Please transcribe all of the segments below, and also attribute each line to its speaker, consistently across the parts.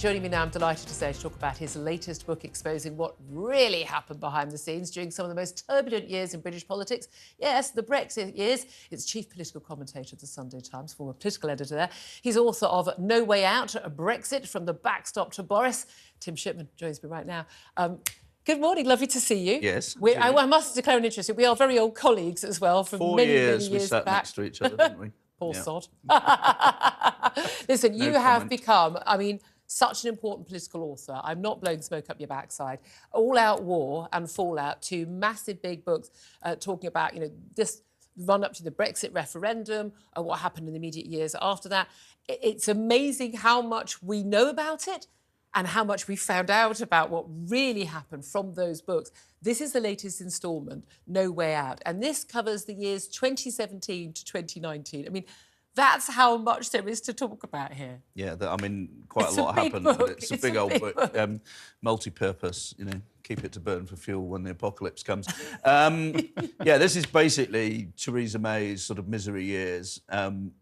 Speaker 1: Joining me now, I'm delighted to say, to talk about his latest book exposing what really happened behind the scenes during some of the most turbulent years in British politics. Yes, the Brexit years. It's chief political commentator of the Sunday Times, former political editor there. He's author of No Way Out, Brexit, From the Backstop to Boris. Tim Shipman joins me right now. Good morning, lovely to see you.
Speaker 2: Yes.
Speaker 1: I must declare an interest. We are very old colleagues as well from many years
Speaker 2: we sat
Speaker 1: back.
Speaker 2: next to each other, didn't we?
Speaker 1: Poor sod. Listen, you have become, I mean, such an important political author. I'm not blowing smoke up your backside. All Out War and Fallout, two massive big books talking about, this run up to the Brexit referendum and what happened in the immediate years after that. It's amazing how much we know about it and how much we found out about what really happened from those books. This is the latest instalment, No Way Out, and this covers the years 2017 to 2019. I mean, that's how much there is to talk about here.
Speaker 2: Yeah, quite a lot happened. But it's a big old book. Multi-purpose, keep it to burn for fuel when the apocalypse comes. Yeah, this is basically Theresa May's sort of misery years.
Speaker 1: And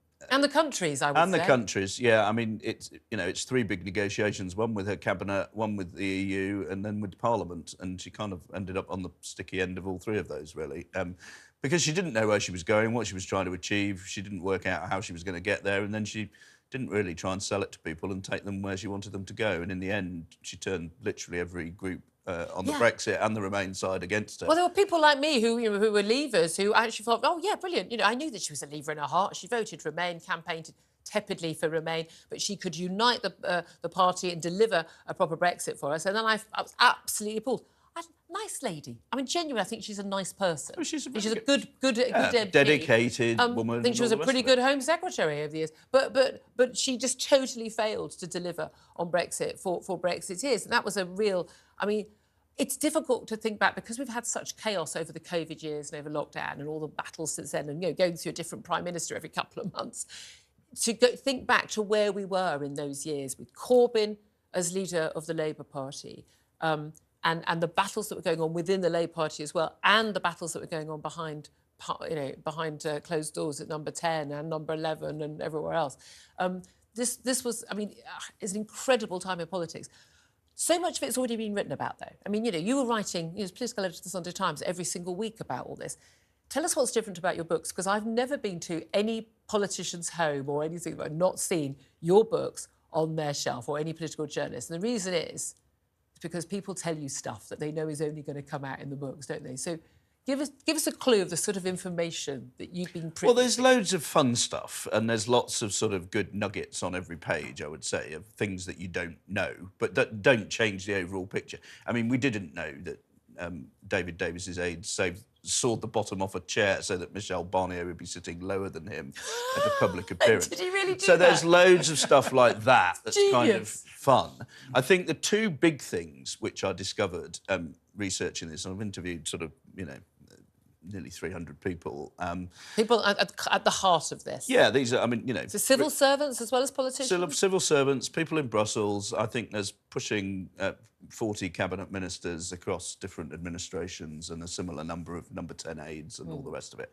Speaker 1: the countries, I would say.
Speaker 2: And the countries, yeah. I mean, it's three big negotiations, one with her cabinet, one with the EU, and then with Parliament. And she kind of ended up on the sticky end of all three of those, really. Because she didn't know where she was going, what she was trying to achieve. She didn't work out how she was going to get there. And then she didn't really try and sell it to people and take them where she wanted them to go. And in the end, she turned literally every group on the Brexit and the Remain side against her.
Speaker 1: Well, there were people like me who were leavers who actually thought, oh, yeah, brilliant. I knew that she was a leaver in her heart. She voted Remain, campaigned tepidly for Remain, but she could unite the party and deliver a proper Brexit for us. And then I was absolutely appalled. Nice lady. I mean, genuinely, I think she's a nice person.
Speaker 2: Oh, she's a
Speaker 1: good MP.
Speaker 2: Dedicated woman.
Speaker 1: I think she was a pretty good Home Secretary over the years. But she just totally failed to deliver on Brexit for Brexiteers. And that was a real... I mean, it's difficult to think back because we've had such chaos over the COVID years and over lockdown and all the battles since then and, going through a different Prime Minister every couple of months, to think back to where we were in those years with Corbyn as leader of the Labour Party, and the battles that were going on within the Labour Party as well, and the battles that were going on behind closed doors at number 10 and number 11 and everywhere else. This was, I mean, it's an incredible time in politics. So much of it's already been written about, though. I mean, you were writing, as political editor of the Sunday Times every single week about all this. Tell us what's different about your books, because I've never been to any politician's home or anything, but I've not seen your books on their shelf or any political journalist. And the reason is because people tell you stuff that they know is only going to come out in the books, don't they? So give us a clue of the sort of information that you've been privy to.
Speaker 2: Well, there's loads of fun stuff, and there's lots of sort of good nuggets on every page, I would say, of things that you don't know, but that don't change the overall picture. I mean, we didn't know that David Davis's aide sawed the bottom off a chair so that Michel Barnier would be sitting lower than him at a public appearance.
Speaker 1: Did he really do
Speaker 2: so
Speaker 1: that?
Speaker 2: There's loads of stuff like that that's
Speaker 1: Genius.
Speaker 2: Kind of fun. I think the two big things which I discovered researching this, and I've interviewed sort of, nearly 300 people.
Speaker 1: People at the heart of this.
Speaker 2: Yeah, these are, I mean,
Speaker 1: So civil servants as well as politicians?
Speaker 2: Civil servants, people in Brussels. I think there's pushing 40 cabinet ministers across different administrations and a similar number of number 10 aides and all the rest of it.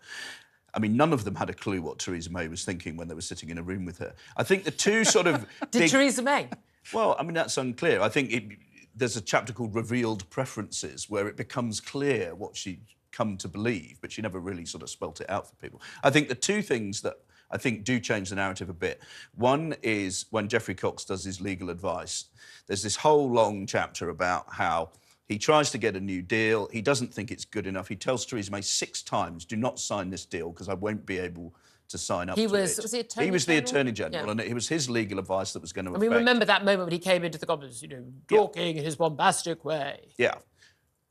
Speaker 2: I mean, none of them had a clue what Theresa May was thinking when they were sitting in a room with her. I think the two sort of...
Speaker 1: Did Theresa May?
Speaker 2: Well, I mean, that's unclear. I think there's a chapter called Revealed Preferences where it becomes clear what she come to believe, but she never really sort of spelt it out for people. I think the two things that I think do change the narrative a bit. One is when Geoffrey Cox does his legal advice, there's this whole long chapter about how he tries to get a new deal. He doesn't think it's good enough. He tells Theresa May 6 times, do not sign this deal because I won't be able to sign up to it.
Speaker 1: Was he Attorney General?
Speaker 2: He was the Attorney General,
Speaker 1: yeah.
Speaker 2: and it was his legal advice that was going to affect...
Speaker 1: We remember that moment when he came into the Commons, talking in his bombastic way.
Speaker 2: Yeah.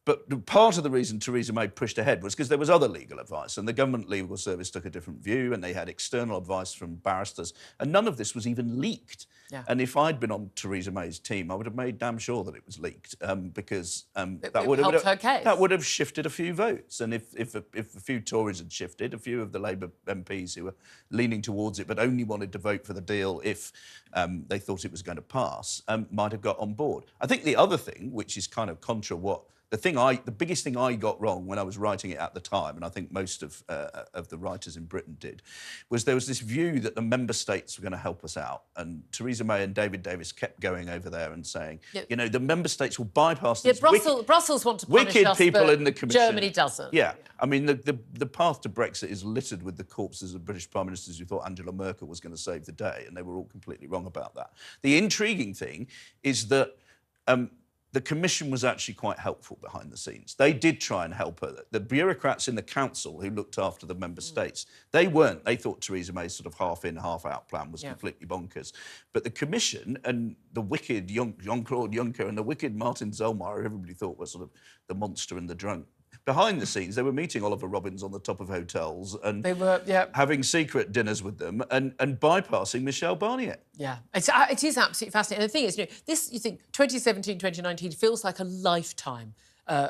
Speaker 2: But part of the reason Theresa May pushed ahead was because there was other legal advice, and the government legal service took a different view, and they had external advice from barristers, and none of this was even leaked.
Speaker 1: Yeah.
Speaker 2: And if I'd been on Theresa May's team, I would have made damn sure that it was leaked, because that would have shifted a few votes. And if a few Tories had shifted, a few of the Labour MPs who were leaning towards it but only wanted to vote for the deal if they thought it was going to pass, might have got on board. I think the other thing, which is kind of contra what the biggest thing I got wrong when I was writing it at the time, and I think most of the writers in Britain did, was there was this view that the member states were going to help us out, and Theresa May and David Davis kept going over there and saying, you know, the member states will bypass these
Speaker 1: Brussels want to punish
Speaker 2: wicked
Speaker 1: us,
Speaker 2: people
Speaker 1: but
Speaker 2: in the Commission.
Speaker 1: Germany doesn't.
Speaker 2: Yeah. I mean, the path to Brexit is littered with the corpses of British Prime Ministers who thought Angela Merkel was going to save the day, and they were all completely wrong about that. The intriguing thing is that the Commission was actually quite helpful behind the scenes. They did try and help her. The bureaucrats in the Council who looked after the member states, they weren't. They thought Theresa May's sort of half-in, half-out plan was completely bonkers. But the Commission and the wicked Jean-Claude Juncker and the wicked Martin Selmayr, everybody thought was sort of the monster and the drunk. Behind the scenes, they were meeting Oliver Robbins on the top of hotels and
Speaker 1: they were,
Speaker 2: having secret dinners with them and bypassing Michel Barnier.
Speaker 1: Yeah, it is absolutely fascinating. And the thing is, you know, this, you think 2017, 2019 feels like a lifetime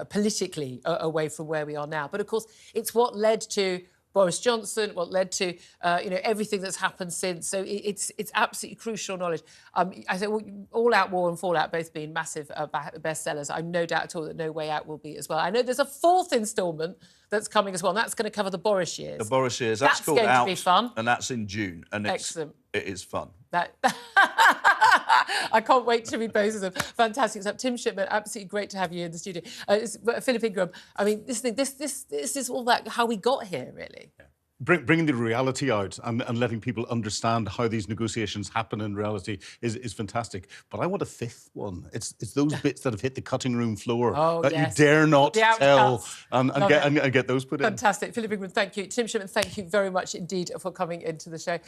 Speaker 1: politically away from where we are now. But of course, it's what led to Boris Johnson, what led to you know, everything that's happened since. So it's absolutely crucial knowledge. I think All Out War and Fallout both being massive bestsellers. I've no doubt at all that No Way Out will be as well. I know there's a 4th instalment that's coming as well, and that's going to cover the Boris years.
Speaker 2: The Boris years. That's called
Speaker 1: going
Speaker 2: Out,
Speaker 1: to be fun.
Speaker 2: And that's in June. And
Speaker 1: excellent.
Speaker 2: It is fun.
Speaker 1: I can't wait to read both of them. Fantastic stuff. Tim Shipman, absolutely great to have you in the studio. Philip Ingram, I mean, this is all that, how we got here, really. Yeah.
Speaker 3: Bringing the reality out and letting people understand how these negotiations happen in reality is fantastic. But I want a 5th one. It's those bits that have hit the cutting room floor that you dare not tell and get those put in.
Speaker 1: Fantastic. Philip Ingram, thank you. Tim Shipman, thank you very much indeed for coming into the show.